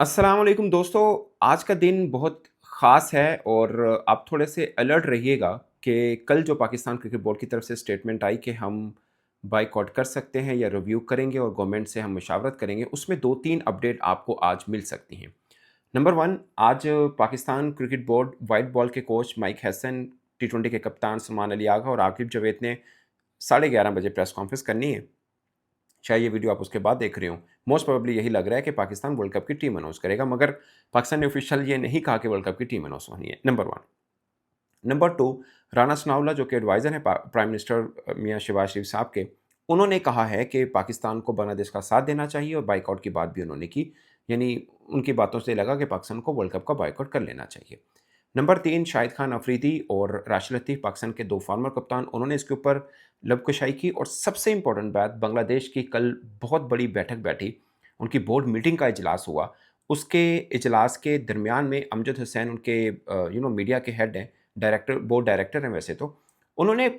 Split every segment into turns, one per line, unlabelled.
अस्सलाम वालेकुम दोस्तों। आज का दिन बहुत ख़ास है और आप थोड़े से अलर्ट रहिएगा कि कल जो पाकिस्तान क्रिकेट बोर्ड की तरफ से स्टेटमेंट आई कि हम बायकॉट कर सकते हैं या रिव्यू करेंगे और गवर्नमेंट से हम मशावरत करेंगे, उसमें 2-3 अपडेट आपको आज मिल सकती हैं। नंबर 1, आज Pakistan cricket board white ball के कोच माइक हैसन, टी20 के कप्तान सलमान अली आगा और आकिब जावेद ने 11:30 बजे प्रेस कॉन्फ्रेंस करनी है। शायद ये वीडियो आप उसके बाद देख रहे हो। मोस्ट प्रोबेबली यही लग रहा है कि पाकिस्तान वर्ल्ड कप की टीम अनाउंस करेगा, मगर पाकिस्तान ने ऑफिशियल ये नहीं कहा कि वर्ल्ड कप की टीम अनाउंस होनी है, नंबर 1। नंबर 2, राना सनाउल्लाह जो कि एडवाइज़र हैं प्राइम मिनिस्टर मियाँ शहबाज शरीफ साहब के, उन्होंने कहा है कि पाकिस्तान को बांग्लादेश का साथ देना चाहिए और बायकॉट की बात भी उन्होंने की। यानी उनकी बातों से लगा कि पाकिस्तान को वर्ल्ड कप का बायकॉट कर लेना चाहिए। नंबर 3, शाहिद खान अफरीदी और राशिद लतीफ़, पाकिस्तान के 2 फॉर्मर कप्तान, उन्होंने इसके ऊपर लबकुशाई की और सबसे इम्पोर्टेंट बात, बांग्लादेश की कल बहुत बड़ी बैठक बैठी, उनकी बोर्ड मीटिंग का इजलास हुआ। उसके इजलास के दरमियान में अमजद हुसैन, उनके मीडिया के हेड हैं, बोर्ड डायरेक्टर हैं वैसे तो, उन्होंने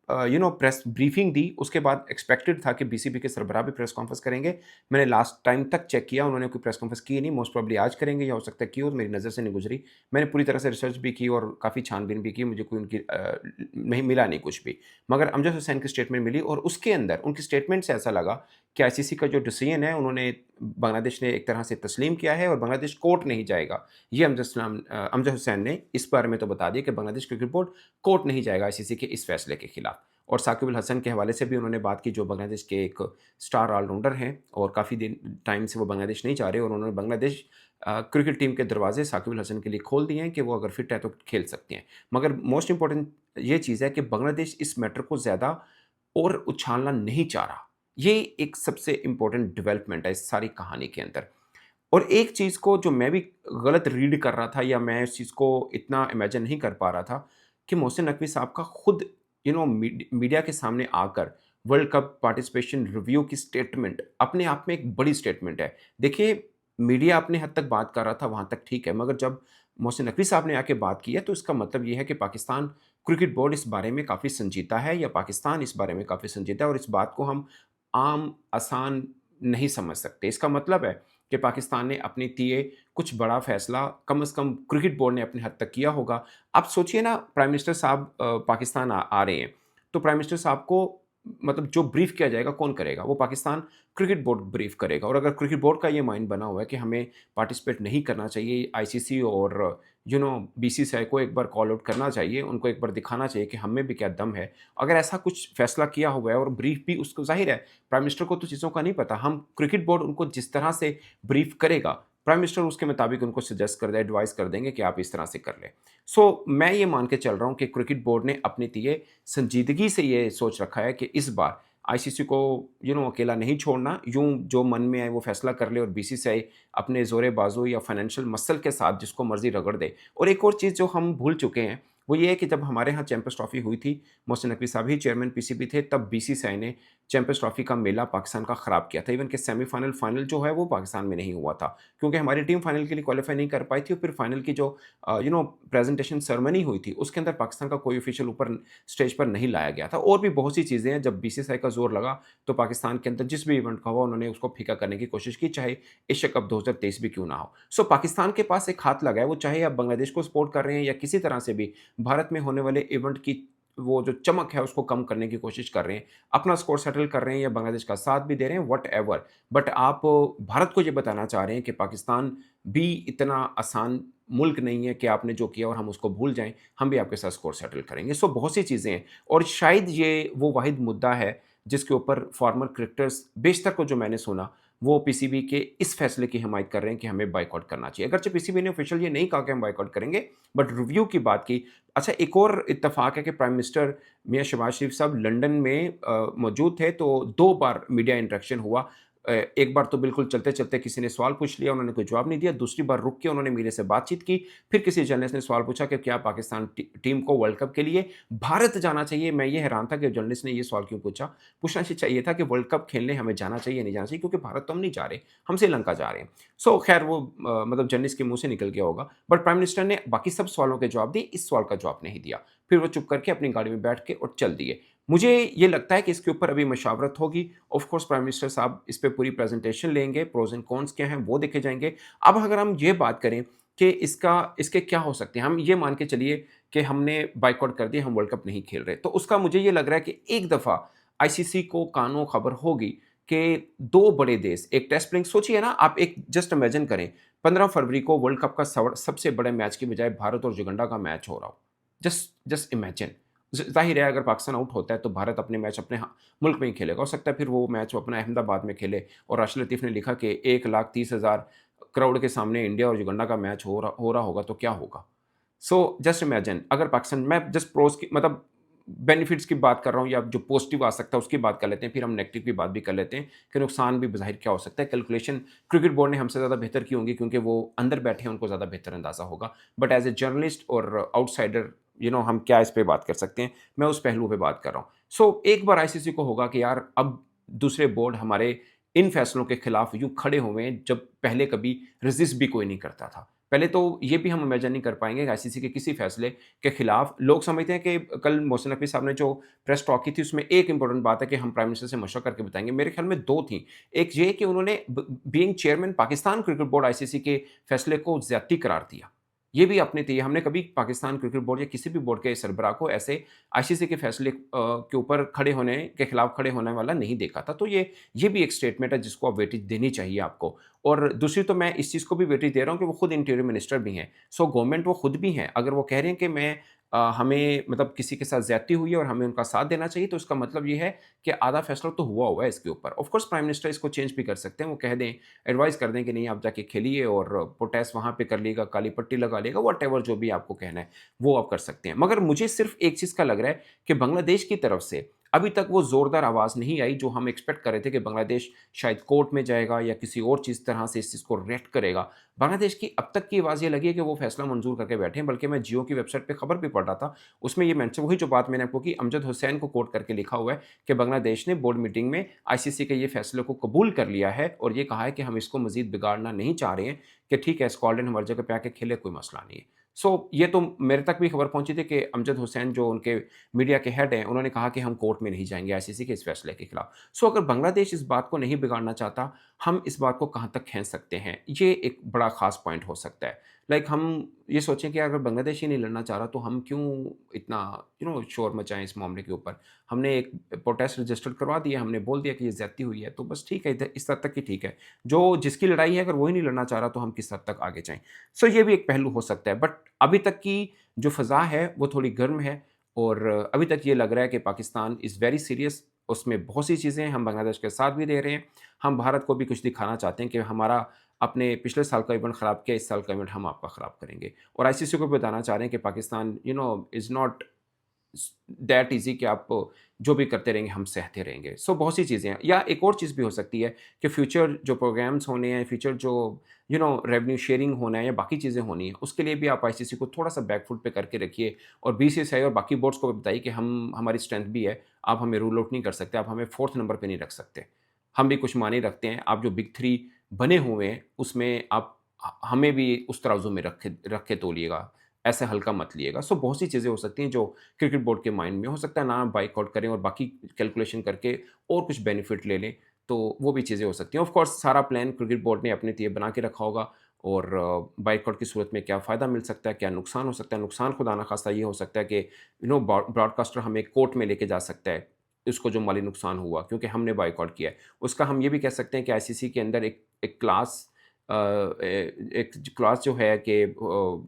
प्रेस ब्रीफिंग दी। उसके बाद एक्सपेक्टेड था कि बीसीबी के सरबराह भी प्रेस कॉन्फ्रेंस करेंगे। मैंने लास्ट टाइम तक चेक किया, उन्होंने कोई प्रेस कॉन्फ्रेंस की नहीं। मोस्ट प्रोबेबली आज करेंगे या हो सकता है की हो, मेरी नज़र से नहीं गुजरी। मैंने पूरी तरह से रिसर्च भी की और काफ़ी छानबीन भी की, मुझे कोई उनकी नहीं मिला नहीं कुछ भी। मगर अमजद हुसैन की स्टेटमेंट मिली और उसके अंदर उनकी स्टेटमेंट से ऐसा लगा कि आईसीसी का जो डिसीजन है, उन्होंने बांग्लादेश ने एक तरह से तस्लीम किया है और बांग्लादेश कोर्ट नहीं जाएगा। ये अमजद हुसैन ने इस बारे में तो बता दिया कि बांग्लादेश क्रिकेट बोर्ड कोर्ट नहीं जाएगा आईसीसी के इस फैसले के खिलाफ। और साकिब अल हसन के हवाले से भी उन्होंने बात की, जो बांग्लादेश के एक स्टार ऑलराउंडर हैं और काफ़ी दिन टाइम से वो बांग्लादेश नहीं जा रहे, और उन्होंने बांग्लादेश क्रिकेट टीम के दरवाजे साकिब अल हसन के लिए खोल दिए हैं कि वो अगर फिट है तो खेल सकते हैं। मगर मोस्ट इंपॉर्टेंट ये चीज़ है कि बांग्लादेश इस मैटर को ज़्यादा और उछालना नहीं चाह रहा। ये एक सबसे इम्पोर्टेंट डेवलपमेंट है इस सारी कहानी के अंदर। और एक चीज़ को जो मैं भी गलत रीड कर रहा था, या मैं इस चीज़ को इतना इमेजिन नहीं कर पा रहा था, कि मोहसिन नकवी साहब का खुद मीडिया के सामने आकर वर्ल्ड कप पार्टिसिपेशन रिव्यू की स्टेटमेंट अपने आप में एक बड़ी स्टेटमेंट है। देखिए, मीडिया अपने हद तक बात कर रहा था, वहाँ तक ठीक है, मगर जब मोहसिन नकवी साहब ने आके बात की है, तो इसका मतलब ये है कि पाकिस्तान क्रिकेट बोर्ड इस बारे में काफ़ी संजीदा है, या पाकिस्तान इस बारे में काफ़ी संजीदा है, और इस बात को हम आम आसान नहीं समझ सकते। इसका मतलब है कि पाकिस्तान ने अपने लिए कुछ बड़ा फ़ैसला कम से कम क्रिकेट बोर्ड ने अपनी हद तक किया होगा। आप सोचिए ना, प्राइम मिनिस्टर साहब पाकिस्तान आ रहे हैं, तो प्राइम मिनिस्टर साहब को मतलब जो ब्रीफ़ किया जाएगा कौन करेगा? वो पाकिस्तान क्रिकेट बोर्ड ब्रीफ़ करेगा। और अगर क्रिकेट बोर्ड का ये माइंड बना हुआ है कि हमें पार्टिसिपेट नहीं करना चाहिए, आईसीसी और बीसीसीआई को एक बार कॉल आउट करना चाहिए, उनको एक बार दिखाना चाहिए कि हम में भी क्या दम है। अगर ऐसा कुछ फ़ैसला किया हुआ है और ब्रीफ़ भी उसको, ज़ाहिर है प्राइम मिनिस्टर को तो चीज़ों का नहीं पता। हम क्रिकेट बोर्ड उनको जिस तरह से ब्रीफ़ करेगा, प्राइम मिनिस्टर उसके मुताबिक उनको सजेस्ट कर दे, एडवाइस कर देंगे कि आप इस तरह से कर लें। मैं ये मान के चल रहा हूँ कि क्रिकेट बोर्ड ने अपने लिए संजीदगी से ये सोच रखा है कि इस बार आईसीसी को अकेला नहीं छोड़ना, यूँ जो मन में आए वो फैसला कर ले और बीसीसीआई अपने ज़ोरे बाज़ू या फाइनेंशियल मसल के साथ जिसको मर्ज़ी रगड़ दे। और एक और चीज़ जो हम भूल चुके हैं, वो ये है कि जब हमारे यहाँ चैंपियंस ट्रॉफ़ी हुई थी, मोहसिन नकवी साहब ही चेयरमैन पीसीबी थे, तब बीसीसीआई ने चैंपियंस ट्रॉफ़ी का मेला पाकिस्तान का ख़राब किया था। इवन कि सेमीफ़ाइनल, फाइनल जो है वो पाकिस्तान में नहीं हुआ था, क्योंकि हमारी टीम फाइनल के लिए क्वालीफ़ाई नहीं कर पाई थी, और फिर फाइनल की जो प्रेज़ेंटेशन सेरेमनी हुई थी, उसके अंदर पाकिस्तान का कोई ऑफ़िशियल ऊपर स्टेज पर नहीं लाया गया था। और भी बहुत सी चीज़ें हैं, जब बीसीसीआई का ज़ोर लगा, तो पाकिस्तान के अंदर जिस भी इवेंट का हुआ, उन्होंने उसको फीका करने की कोशिश की, चाहे एशिया कप 2023 भी क्यों ना हो। पाकिस्तान के पास एक हाथ लगा है, वो चाहे आप बांग्लादेश को सपोर्ट कर रहे हैं या किसी तरह से भी भारत में होने वाले इवेंट की वो जो चमक है उसको कम करने की कोशिश कर रहे हैं, अपना स्कोर सेटल कर रहे हैं या बांग्लादेश का साथ भी दे रहे हैं, व्हाटएवर। बट आप भारत को ये बताना चाह रहे हैं कि पाकिस्तान भी इतना आसान मुल्क नहीं है कि आपने जो किया और हम उसको भूल जाएँ, हम भी आपके साथ स्कोर सेटल करेंगे। बहुत सी चीज़ें हैं, और शायद ये वो वाहिद मुद्दा है जिसके ऊपर फॉर्मर क्रिकेटर्स बेशतर को जो मैंने सुना, वो पीसीबी के इस फैसले की हिमायत कर रहे हैं कि हमें बायकॉट करना चाहिए। अगरचे पीसीबी ने ऑफिशियल ये नहीं कहा कि हम बायकॉट करेंगे, बट रिव्यू की बात की। अच्छा, एक और इत्तेफ़ाक है कि प्राइम मिनिस्टर मियाँ शहबाज शरीफ साहब लंदन में मौजूद थे, तो 2 बार मीडिया इंटरेक्शन हुआ। एक बार तो बिल्कुल चलते-चलते किसी ने सवाल पूछ लिया, उन्होंने कोई जवाब नहीं दिया। दूसरी बार रुक के उन्होंने मीडिया से बातचीत की। फिर किसी जर्नलिस्ट ने सवाल पूछा कि क्या पाकिस्तान टीम को वर्ल्ड कप के लिए भारत जाना चाहिए? मैं ये हैरान था कि जर्नलिस्ट ने ये सवाल क्यों पूछा? पूछना चाहिए था कि वर्ल्ड कप खेलने हमें जाना चाहिए, नहीं जाना चाहिए, क्योंकि भारत तो हम नहीं जा रहे, हम श्रीलंका जा रहे हैं। खैर वो मतलब जर्नलिस्ट के मुँह से निकल गया होगा। बट प्राइम मिनिस्टर ने बाकी सब सवालों के जवाब दिए, इस सवाल का जवाब नहीं दिया। फिर वो चुप करके अपनी गाड़ी में बैठ के और चल दिए। मुझे ये लगता है कि इसके ऊपर अभी मशावरत होगी। ऑफ कोर्स प्राइम मिनिस्टर साहब इस पे पूरी प्रेज़ेंटेशन लेंगे, प्रोज़ एंड कॉन्स क्या हैं वो देखे जाएँगे। अब अगर हम ये बात करें कि इसके क्या हो सकते हैं, हम ये मान के चलिए कि हमने बायकॉट कर दिया, हम वर्ल्ड कप नहीं खेल रहे, तो उसका मुझे ये लग रहा है कि एक दफ़ा आईसीसी को कानो खबर होगी कि 2 बड़े देश एक टेस्ट प्लेइंग, सोचिए ना आप, एक जस्ट इमेजिन करें 15 फरवरी को वर्ल्ड कप का सबसे बड़े मैच की बजाय भारत और युगांडा का मैच हो रहा हो। Just just imagine. ज़ाहिर है अगर पाकिस्तान आउट होता है तो भारत अपने मैच अपने मुल्क में ही खेलेगा। हो सकता है फिर वो मैच वो अपना अहमदाबाद में खेले, और राशिद लतीफ़ ने लिखा कि 1,30,000 करोड़ के सामने इंडिया और युगांडा का मैच हो रहा होगा तो क्या होगा? सो जस्ट इमेजिन अगर पाकिस्तान, मैं जस्ट प्रोस की मतलब बेनिफिट्स की बात कर रहा हूँ, या जो पॉजिटिव आ सकता है उसकी बात कर लेते हैं, फिर हम नेगेटिव की बात भी कर लेते हैं कि नुकसान भी बज़ाहिर क्या हो सकता है। कैलकुलेशन क्रिकेट बोर्ड ने हमसे ज़्यादा बेहतर की होंगी क्योंकि वो अंदर बैठे हैं, उनको ज़्यादा बेहतर अंदाज़ा होगा। बट एज़ ए जर्नलिस्ट और आउटसाइडर हम क्या इस पे बात कर सकते हैं, मैं उस पहलू पे बात कर रहा हूँ। सो एक बार आईसीसी को होगा कि यार अब दूसरे बोर्ड हमारे इन फैसलों के खिलाफ यूँ खड़े हुए हैं जब पहले कभी रेज़िस्ट भी कोई नहीं करता था। पहले तो ये भी हम इमेजिन नहीं कर पाएँगे कि आईसीसी के किसी फैसले के खिलाफ लोग समझते हैं कि कल मोहसिन नकवी साहब ने जो प्रेस टॉक की थी उसमें एक इंपॉर्टेंट बात है कि हम प्राइम मिनिस्टर से मशवरा करके बताएँगे। मेरे ख्याल में 2 थी। एक ये कि उन्होंने being chairman Pakistan cricket board ICC के फैसले को ज़्यादती करार दिया। ये भी अपने थे, हमने कभी पाकिस्तान क्रिकेट बोर्ड या किसी भी बोर्ड के सरबराह को ऐसे आईसीसी के फैसले के ऊपर खड़े होने के खिलाफ खड़े होने वाला नहीं देखा था। तो ये भी एक स्टेटमेंट है जिसको अब वेटेज देनी चाहिए आपको। और दूसरी तो मैं इस चीज़ को भी वेटेज दे रहा हूँ कि वो खुद इंटीरियर मिनिस्टर भी हैं। सो गवर्नमेंट वो खुद भी हैं। अगर वो कह रहे हैं कि हमें मतलब किसी के साथ ज़्यादती हुई है और हमें उनका साथ देना चाहिए, तो इसका मतलब ये है कि आधा फैसला तो हुआ है इसके ऊपर। ऑफ कोर्स प्राइम मिनिस्टर इसको चेंज भी कर सकते हैं। वो कह दें, एडवाइस कर दें कि नहीं आप जाके खेलिए और प्रोटेस्ट वहाँ पे कर लीजिएगा, काली पट्टी लगा लिएगा, व्हाटएवर जो भी आपको कहना है, वो आप कर सकते हैं। मगर मुझे सिर्फ़ एक चीज़ का लग रहा है कि बांग्लादेश की तरफ से अभी तक वो ज़ोरदार आवाज़ नहीं आई जो हम एक्सपेक्ट कर रहे थे कि बांग्लादेश शायद कोर्ट में जाएगा या किसी और चीज़ तरह से इस चीज़ को रिएक्ट करेगा। बांग्लादेश की अब तक की आवाज़ ये लगी है कि वो फैसला मंज़ूर करके बैठे हैं, बल्कि मैं जियो की वेबसाइट पे खबर भी पढ़ रहा था, उसमें ये मेंशन, वही जो बात मैंने आपको की, अमजद हुसैन को कोट करके लिखा हुआ है कि बांग्लादेश ने बोर्ड मीटिंग में आईसीसी के ये फैसले को कबूल कर लिया है और ये कहा है कि हम इसको मज़ीद बिगाड़ना नहीं चाह रहे हैं, कि ठीक है स्कॉटलैंड हमारी जगह पे आके खेले, कोई मसला नहीं है। ये तो मेरे तक भी खबर पहुँची थी कि अमजद हुसैन जो उनके मीडिया के हेड हैं, उन्होंने कहा कि हम कोर्ट में नहीं जाएँगे आईसीसी के इस फैसले के खिलाफ। अगर बांग्लादेश इस बात को नहीं बिगाड़ना चाहता, हम इस बात को कहाँ तक खींच सकते हैं? ये एक बड़ा ख़ास पॉइंट हो सकता है। हम ये सोचें कि अगर बांग्लादेश ही नहीं लड़ना चाह रहा, तो हम क्यों इतना शोर मचाएँ इस मामले के ऊपर? हमने एक प्रोटेस्ट रजिस्टर करवा दिया, हमने बोल दिया कि ये ज़्यादती हुई है, तो बस ठीक है, इधर इस हद तक ही ठीक है। जो जिसकी लड़ाई है, अगर वो ही नहीं लड़ना चाह रहा, तो हम किस हद तक आगे जाएँ? ये भी एक पहलू हो सकता है, बट अभी तक की जो फ़ज़ा है, वो थोड़ी गर्म है, और अभी तक ये लग रहा है कि पाकिस्तान इज़ वेरी सीरियस। उसमें बहुत सी चीज़ें हैं, हम बांग्लादेश का साथ भी दे रहे हैं। हम भारत को भी कुछ दिखाना चाहते हैं कि हमारा आपने पिछले साल का इवेंट ख़राब किया, इस साल का इवेंट हम आपका ख़राब करेंगे। और आईसीसी को भी बताना चाह रहे हैं कि Pakistan is not that easy कि आप जो भी करते रहेंगे, हम सहते रहेंगे। बहुत सी चीज़ें हैं, या एक और चीज़ भी हो सकती है कि फ्यूचर जो प्रोग्राम्स होने हैं, फ्यूचर जो रेवेन्यू शेयरिंग होना है या बाकी चीज़ें होनी हैं, उसके लिए भी आप आईसीसी को थोड़ा-सा बैक फुट पे करके रखिए, और बीसीसीआई और बाकी बोर्ड्स को भी बताइए कि हमारी स्ट्रेंथ भी है, आप हमें रूल आउट नहीं कर सकते, आप हमें 4th नंबर पे नहीं रख सकते। हम भी कुछ मायने रखते हैं, आप जो बिग 3 बने हुए हैं, उसमें आप हमें भी उस तराजू में रख के तोलिएगा, ऐसे हल्का मत लिएगा। बहुत सी चीज़ें हो सकती हैं जो क्रिकेट बोर्ड के माइंड में हो सकता है, ना बायकॉट करें और बाकी कैलकुलेशन करके और कुछ बेनिफिट ले लें, तो वो भी चीज़ें हो सकती हैं। ऑफ कोर्स सारा प्लान क्रिकेट बोर्ड ने अपने लिए बना के रखा होगा, और बायकॉट की सूरत में क्या फ़ायदा मिल सकता है, क्या नुकसान हो सकता है। नुकसान खुदा ना खास्ता ये हो सकता है कि ब्रॉडकास्टर हमें कोर्ट में लेके जा सकता है, उसको जो माली नुकसान हुआ क्योंकि हमने बायकॉट किया है। उसका हम ये भी कह सकते हैं कि आईसीसी के अंदर एक क्लास एक क्लॉज़ जो है कि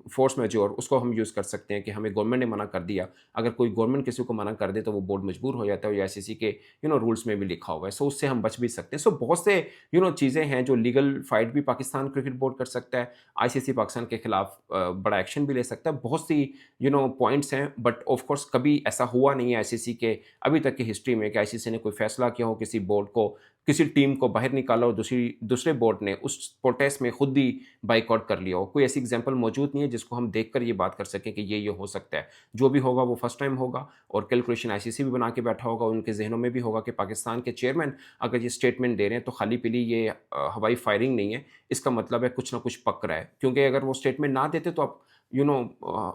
फ़ोर्स मैज्योर, उसको हम यूज़ कर सकते हैं कि हमें गवर्नमेंट ने मना कर दिया। अगर कोई गवर्नमेंट किसी को मना कर दे तो वो बोर्ड मजबूर हो जाता है, और ये आईसीसी के रूल्स में भी लिखा हुआ है। उससे हम बच भी सकते हैं। बहुत से चीज़ें हैं जो लीगल फाइट भी पाकिस्तान क्रिकेट बोर्ड कर सकता है। आईसीसी पाकिस्तान के खिलाफ बड़ा एक्शन भी ले सकता है। बहुत सी पॉइंट्स हैं, बट ऑफ कोर्स कभी ऐसा हुआ नहीं है आईसीसी के अभी तक की हिस्ट्री में कि आईसीसी ने कोई फैसला किया हो, किसी बोर्ड को, किसी टीम को बाहर निकाला और दूसरे बोर्ड ने उस प्रोटेस्ट में खुद ही बायकॉट कर लिया हो। कोई ऐसी एग्जांपल मौजूद नहीं है जिसको हम देखकर ये बात कर सकें कि ये हो सकता है। जो भी होगा वो फर्स्ट टाइम होगा, और कैलकुलेशन आईसीसी भी बना के बैठा होगा, उनके ज़हनों में भी होगा कि पाकिस्तान के चेयरमैन अगर ये स्टेटमेंट दे रहे हैं तो खाली-पीली ये हवाई फायरिंग नहीं है, इसका मतलब है कुछ ना कुछ पक रहा है। क्योंकि अगर वो स्टेटमेंट ना देते तो आप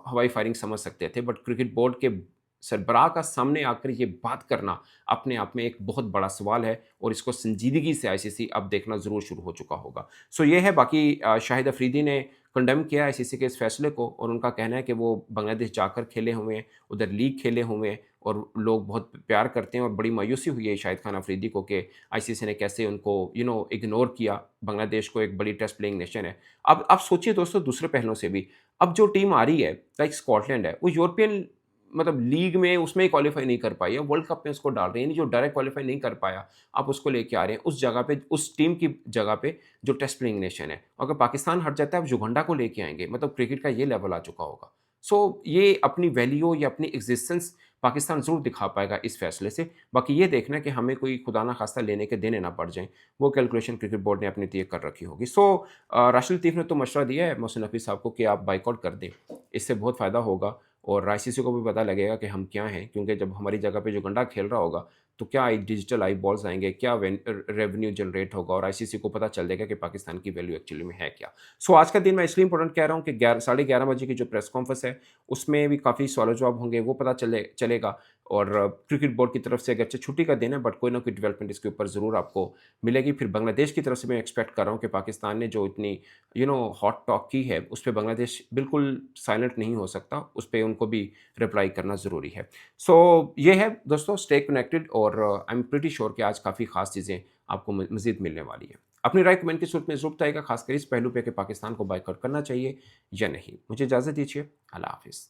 हवाई फायरिंग समझ सकते थे, बट क्रिकेट बोर्ड के सरबराह का सामने आकर ये बात करना अपने आप में एक बहुत बड़ा सवाल है और इसको संजीदगी से आईसीसी अब देखना ज़रूर शुरू हो चुका होगा। सो ये है, बाकी शाहिद अफरीदी ने कंडेम किया आईसीसी के इस फैसले को और उनका कहना है कि वो बांग्लादेश जाकर खेले हुए हैं, उधर लीग खेले हुए हैं और लोग बहुत प्यार करते हैं और बड़ी मायूसी हुई है शाहिद खान अफरीदी को कि आईसीसी ने कैसे उनको इग्नोर किया। बांग्लादेश को एक बड़ी टेस्ट प्लेइंग नेशन है। अब सोचिए दोस्तों दूसरे पहलुओं से भी, अब जो टीम आ रही है लाइक स्कॉटलैंड है, वो यूरोपियन मतलब लीग में उसमें ही क्वालीफाई नहीं कर पाई है, वर्ल्ड कप में उसको डाल रहे हैं, यानी जो डायरेक्ट क्वालीफाई नहीं कर पाया आप उसको लेके आ रहे हैं उस जगह पे, उस टीम की जगह पे जो टेस्ट प्लेइंग नेशन है। अगर पाकिस्तान हट जाता है आप युगांडा को लेके आएंगे, मतलब क्रिकेट का ये लेवल आ चुका होगा। सो ये अपनी वैल्यू या अपनी एग्जिस्टेंस पाकिस्तान ज़रूर दिखा पाएगा इस फैसले से। बाकी ये देखना है कि हमें कोई खुदा ना खास्ता लेने के देने ना पड़ जाएं, वो कैलकुलेशन क्रिकेट बोर्ड ने अपनी तय कर रखी होगी। सो राशिद लतीफ़ ने तो मशवरा दिया है मोहसिन हफीज़ साहब को कि आप बाइकआउट कर दें, इससे बहुत फ़ायदा होगा और आईसीसी को भी पता लगेगा कि हम क्या हैं, क्योंकि जब हमारी जगह पे जो गंडा खेल रहा होगा तो क्या डिजिटल आई बॉल्स आएंगे, क्या रेवेन्यू जनरेट होगा और आईसीसी को पता चल जाएगा कि पाकिस्तान की वैल्यू एक्चुअली में है क्या। सो आज का दिन मैं इसलिए इंपॉर्टेंट कह रहा हूँ कि 11:30 बजे की जो प्रेस कॉन्फ्रेंस है उसमें भी काफ़ी सवाल जवाब होंगे, वो पता चलेगा। और क्रिकेट बोर्ड की तरफ से अगरचे छुट्टी का दिन है बट कोई ना कोई डेवलपमेंट इसके ऊपर ज़रूर आपको मिलेगी। फिर बांग्लादेश की तरफ से मैं एक्सपेक्ट कर रहा हूँ कि पाकिस्तान ने जो इतनी हॉट टॉक की है उस पे बांग्लादेश बिल्कुल साइलेंट नहीं हो सकता, उस पे उनको भी रिप्लाई करना ज़रूरी है। सो ये है दोस्तों, स्टे कनेक्टेड और आई एम प्रीटी श्योर कि आज काफ़ी ख़ास चीज़ें आपको मज़ीद मिलने वाली है। अपनी राय कमेंट की सूरत में ज़रूर बताइएगा, खासकर इस पहलू पे कि पाकिस्तान को बायकॉट करना चाहिए या नहीं। मुझे इजाज़त दीजिए। अल्लाह हाफ़िज़।